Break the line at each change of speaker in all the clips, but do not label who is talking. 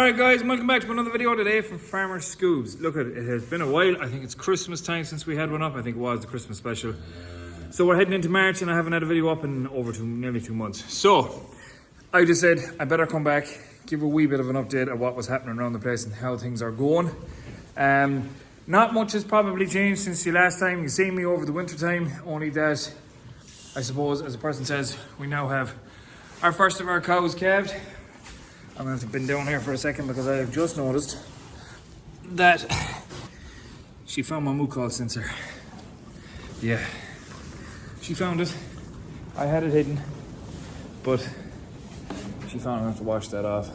Alright guys, welcome back to another video today from Farmer Scoobs. Look, it has been a while. I think it's Christmas time since we had one up. I think it was the Christmas special. So we're heading into March and I haven't had a video up in over nearly 2 months. So I just said I better come back, give a wee bit of an update of what was happening around the place and how things are going. Not much has probably changed since the last time you seen me over the winter time, only that I suppose, as a person says, we now have our first of our cows calved. I'm going to have been down here for a second because I have just noticed that she found my moo call sensor. Yeah, she found it. I had it hidden, but she found it. I have to wash that off.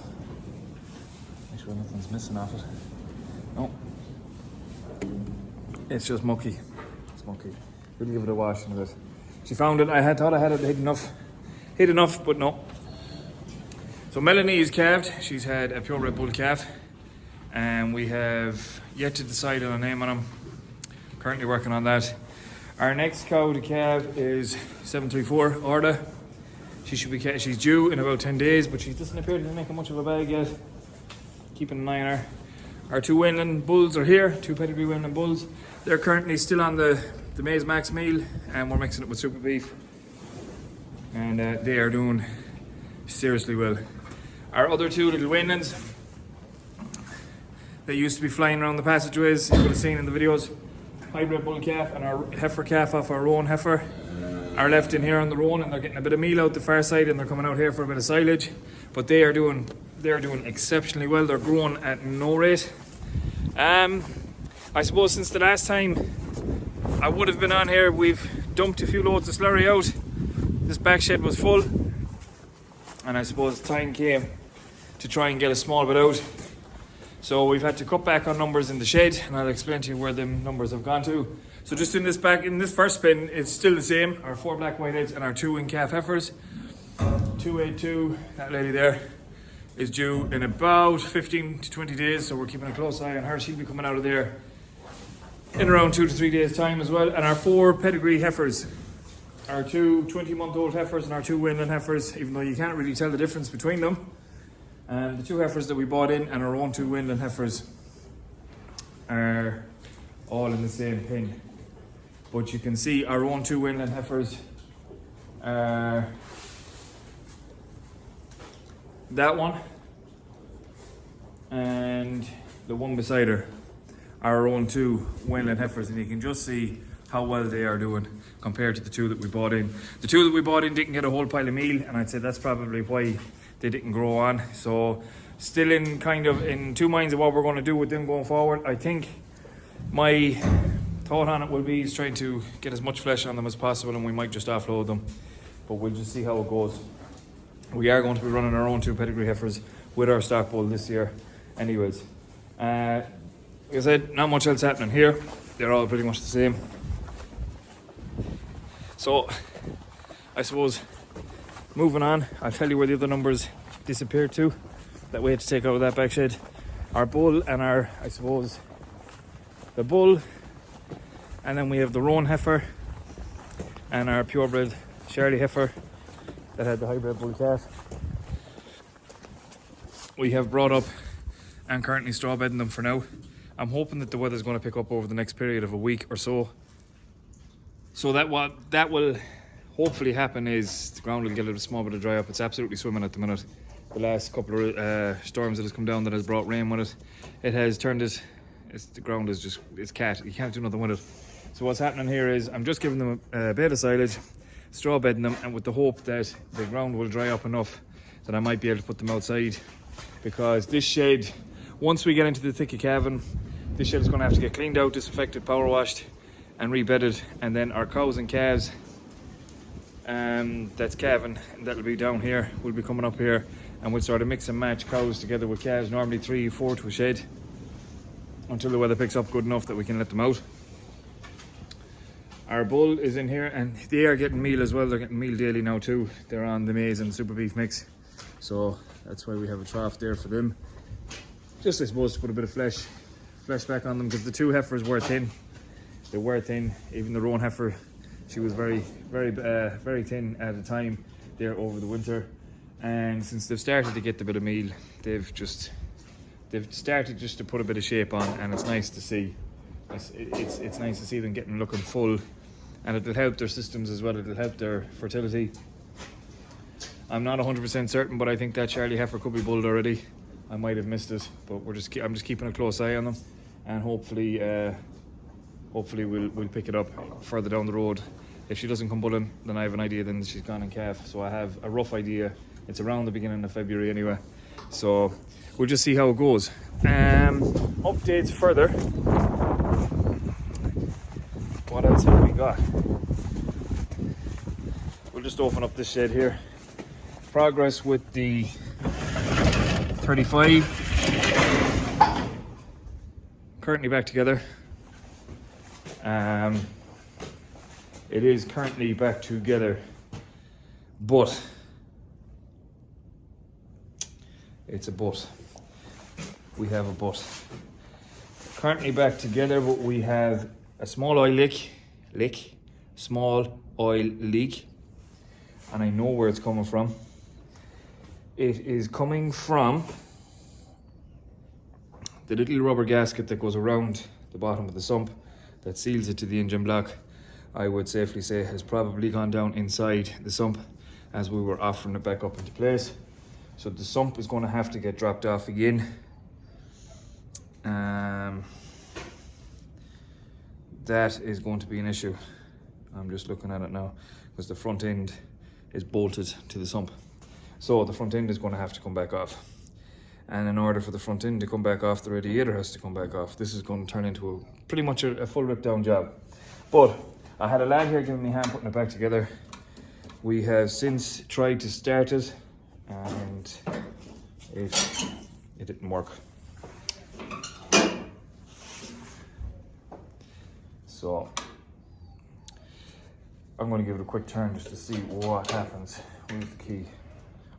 Make sure nothing's missing off it. No, it's just mucky. It's mucky. Couldn't give it a wash in a bit. She found it. I thought I had it hidden enough, but no. So Melanie is calved. She's had a purebred bull calf, and we have yet to decide on a name on him. Currently working on that. Our next cow to calve is 734 Orla. She's due in about 10 days, but she doesn't appear to be making much of a bag yet. Keeping an eye on her. Our two Wainland bulls are here, two pedigree Wainland bulls. They're currently still on the Maize Max meal, and we're mixing it with super beef. And they are doing seriously well. Our other two little Wainlands, they used to be flying around the passageways, you would have seen in the videos. Hybrid bull calf and our heifer calf off our roan heifer are left in here on the roan, and they're getting a bit of meal out the far side, and they're coming out here for a bit of silage. But they're doing exceptionally well. They're growing at no rate. I suppose since the last time I would have been on here, we've dumped a few loads of slurry out. This back shed was full, and I suppose the time came to try and get a small bit out. So we've had to cut back on numbers in the shed, and I'll explain to you where the numbers have gone to. So just in this first spin, it's still the same. Our 4 black whiteheads and our 2 in calf heifers. 282, that lady there, is due in about 15 to 20 days. So we're keeping a close eye on her. She'll be coming out of there in around 2 to 3 days time as well. And our 4 pedigree heifers, our 2 20-month-old heifers and our 2 Wainland heifers, even though you can't really tell the difference between them. And the 2 heifers that we bought in and our own 2 Wainland heifers are all in the same pen. But you can see our own 2 Wainland heifers are that one and the one beside her, our own 2 Wainland heifers, and you can just see how well they are doing compared to the 2 that we bought in. The 2 that we bought in didn't get a whole pile of meal, and I'd say that's probably why they didn't grow on. So still in 2 minds of what we're going to do with them going forward. I think my thought on it will be is trying to get as much flesh on them as possible, and we might just offload them, but we'll just see how it goes. We are going to be running our own 2 pedigree heifers with our stock bull this year anyways. Like I said, not much else happening here. They're all pretty much the same. So I suppose moving on, I'll tell you where the other numbers disappeared to that we had to take out of that back shed. Our bull and our, I suppose, the bull, and then we have the roan heifer and our purebred Shirley heifer that had the hybrid bull calf. We have brought up and currently straw bedding them for now. I'm hoping that the weather's going to pick up over the next period of a week or so. So that will hopefully happen is the ground will get a small bit of dry up. It's absolutely swimming at the minute. The last couple of storms that has come down that has brought rain with it, it has turned it. The ground is just, it's cat. You can't do nothing with it. So what's happening here is I'm just giving them a bed of silage, straw bedding them, and with the hope that the ground will dry up enough that I might be able to put them outside. Because this shed, once we get into the thick of calving, this shed is going to have to get cleaned out, disinfected, power washed, and rebedded. And then our cows and calves, that's calving, and that'll be down here. We'll be coming up here, and we'll sort of mix and match cows together with calves, normally 3 or 4 to a shed, until the weather picks up good enough that we can let them out. Our bull is in here, and they are getting meal as well. They're getting meal daily now too. They're on the maize and super beef mix, so that's why we have a trough there for them. Just, I suppose, to put a bit of flesh back on them, because the 2 heifers were thin. They were thin. Even the roan heifer, she was very thin at the time there over the winter. And since they've started to get the bit of meal, they've just they've started just to put a bit of shape on, and it's nice to see. It's nice to see them looking full, and it'll help their systems as well. It'll help their fertility. I'm not 100% certain, but I think that Charlie heifer could be bulled already. I might have missed it, but I'm just keeping a close eye on them, and hopefully we'll pick it up further down the road. If she doesn't come bulling, then I have an idea then she's gone in calf. So I have a rough idea. It's around the beginning of February anyway. So we'll just see how it goes. Updates further. What else have we got? We'll just open up this shed here. Progress with the 35. Currently back together. It is currently back together, but it's a but. We have a but. Currently back together, but we have a small oil leak, small oil leak, and I know where it's coming from. It is coming from the little rubber gasket that goes around the bottom of the sump that seals it to the engine block. I would safely say has probably gone down inside the sump as we were offering it back up into place. So the sump is going to have to get dropped off again. That is going to be an issue. I'm just looking at it now because the front end is bolted to the sump. So the front end is going to have to come back off. And in order for the front end to come back off, the radiator has to come back off. This is going to turn into pretty much a full rip down job. But I had a lad here giving me a hand putting it back together. We have since tried to start it and it didn't work. So I'm going to give it a quick turn just to see what happens. Where's the key?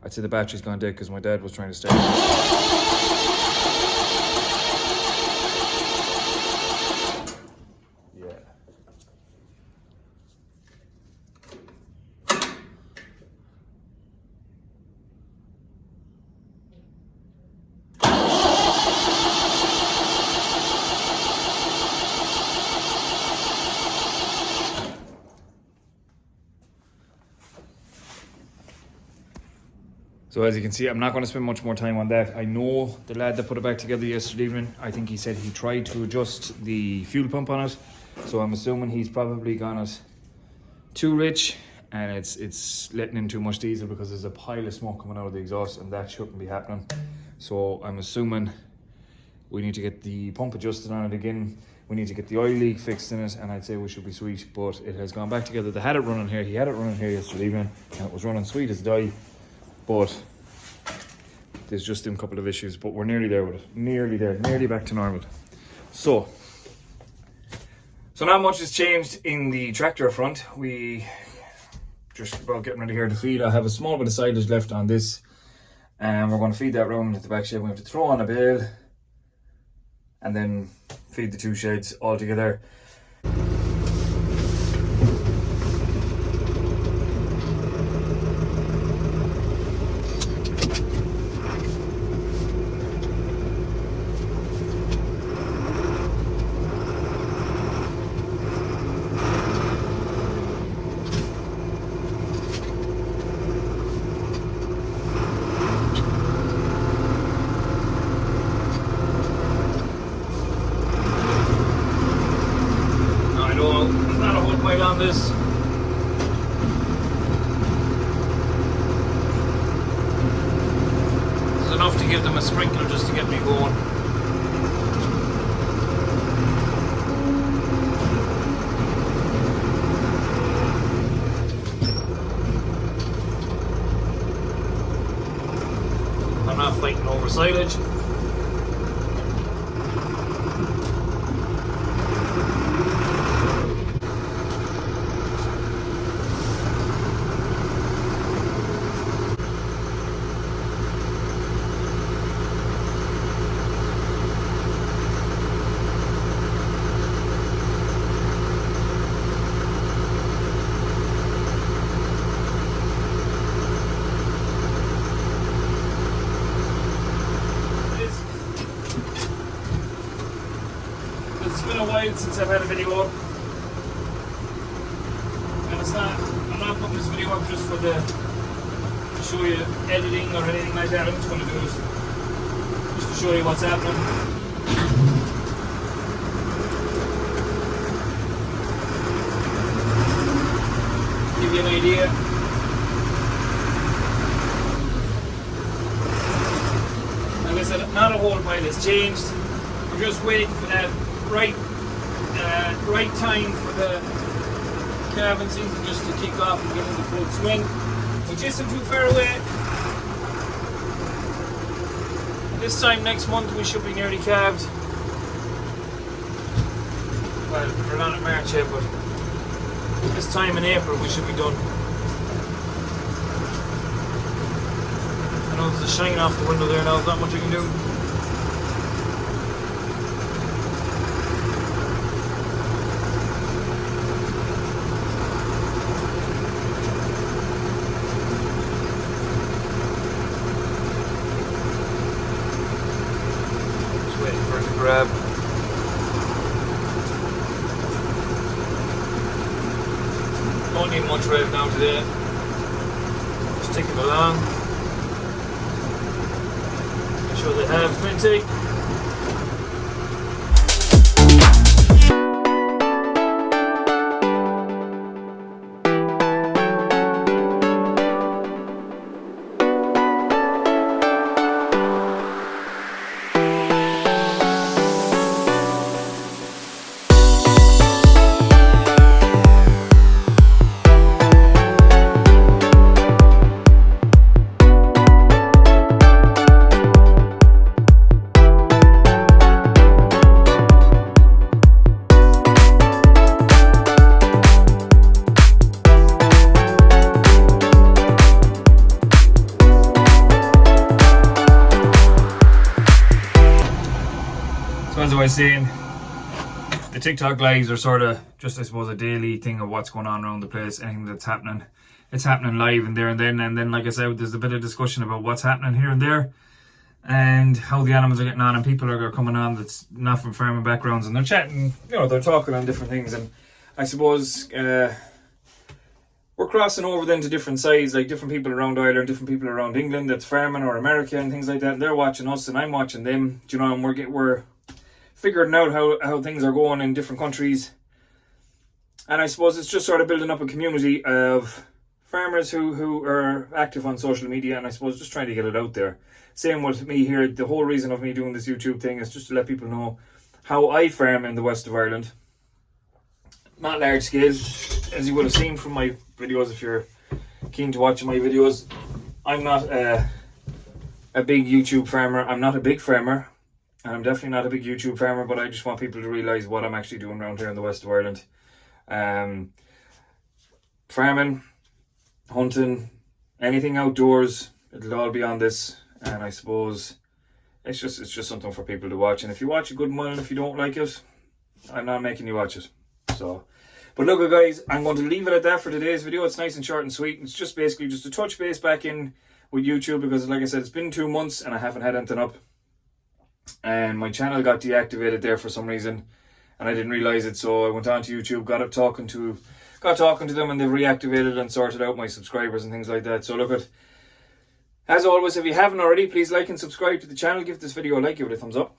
I'd say the battery's gone dead because my dad was trying to start it. So as you can see, I'm not going to spend much more time on that. I know the lad that put it back together yesterday evening, I think he said he tried to adjust the fuel pump on it. So I'm assuming he's probably gone it too rich and it's letting in too much diesel because there's a pile of smoke coming out of the exhaust and that shouldn't be happening. So I'm assuming we need to get the pump adjusted on it again. We need to get the oil leak fixed in it, and I'd say we should be sweet, but it has gone back together. They had it running here. He had it running here yesterday evening and it was running sweet as dye. But there's just a couple of issues, but we're nearly there with it. Nearly there, nearly back to normal. So not much has changed in the tractor front. We just about getting ready here to feed. I have a small bit of silage left on this, and we're going to feed that round at the back shed. We have to throw on a bale and then feed the two sheds all together. On this. It's enough to give them a sprinkle just to get me going. I'm not fighting over silage. because it's been a while since I've had a video up. And I'm not putting this video up just for to show you editing or anything like that. I'm just going to do it just to show you what's happening. Give you an idea. Like I said, not a whole pile has changed. We're just waiting for that right time for the calving season just to kick off and get into full swing, which isn't too far away. This time next month we should be nearly calved. Well, we're not in March yet, but this time in April we should be done. I know there's a shine off the window there now, there's not much you can do. Just waiting for it to grab. Don't need much rev now today. Just ticking along. Make sure they have plenty. As I was saying, the TikTok lives are sort of just, I suppose, a daily thing of what's going on around the place, anything that's happening. It's happening live and there and then, like I said, there's a bit of discussion about what's happening here and there and how the animals are getting on, and people are coming on that's not from farming backgrounds, and they're chatting, you know, they're talking on different things. And I suppose we're crossing over then to different sides, like different people around Ireland, different people around England that's farming, or America and things like that, and they're watching us and I'm watching them, you know, and we're figuring out how things are going in different countries. And I suppose it's just sort of building up a community of farmers who are active on social media, and I suppose just trying to get it out there. Same with me here. The whole reason of me doing this YouTube thing is just to let people know how I farm in the west of Ireland. Not large scale, as you would have seen from my videos if you're keen to watch my videos. I'm not a big YouTube farmer. I'm not a big farmer. I'm definitely not a big YouTube farmer, but I just want people to realise what I'm actually doing around here in the west of Ireland. Farming, hunting, anything outdoors, it'll all be on this. And I suppose it's just something for people to watch. And if you watch it, good and well, and if you don't like it, I'm not making you watch it. So, but look, guys, I'm going to leave it at that for today's video. It's nice and short and sweet. It's just basically just a touch base back in with YouTube, because like I said, it's been 2 months and I haven't had anything up. And my channel got deactivated there for some reason, and I didn't realize it, so I went on to YouTube, got talking to them, and they've reactivated and sorted out my subscribers and things like that. So look, as always, if you haven't already, please like and subscribe to the channel. Give this video a like, give it a thumbs up.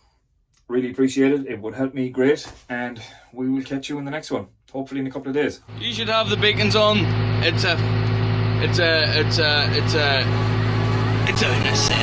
Really appreciate it. It would help me great, and we will catch you in the next one, hopefully in a couple of days.
You should have the beacons on. It's a necessity.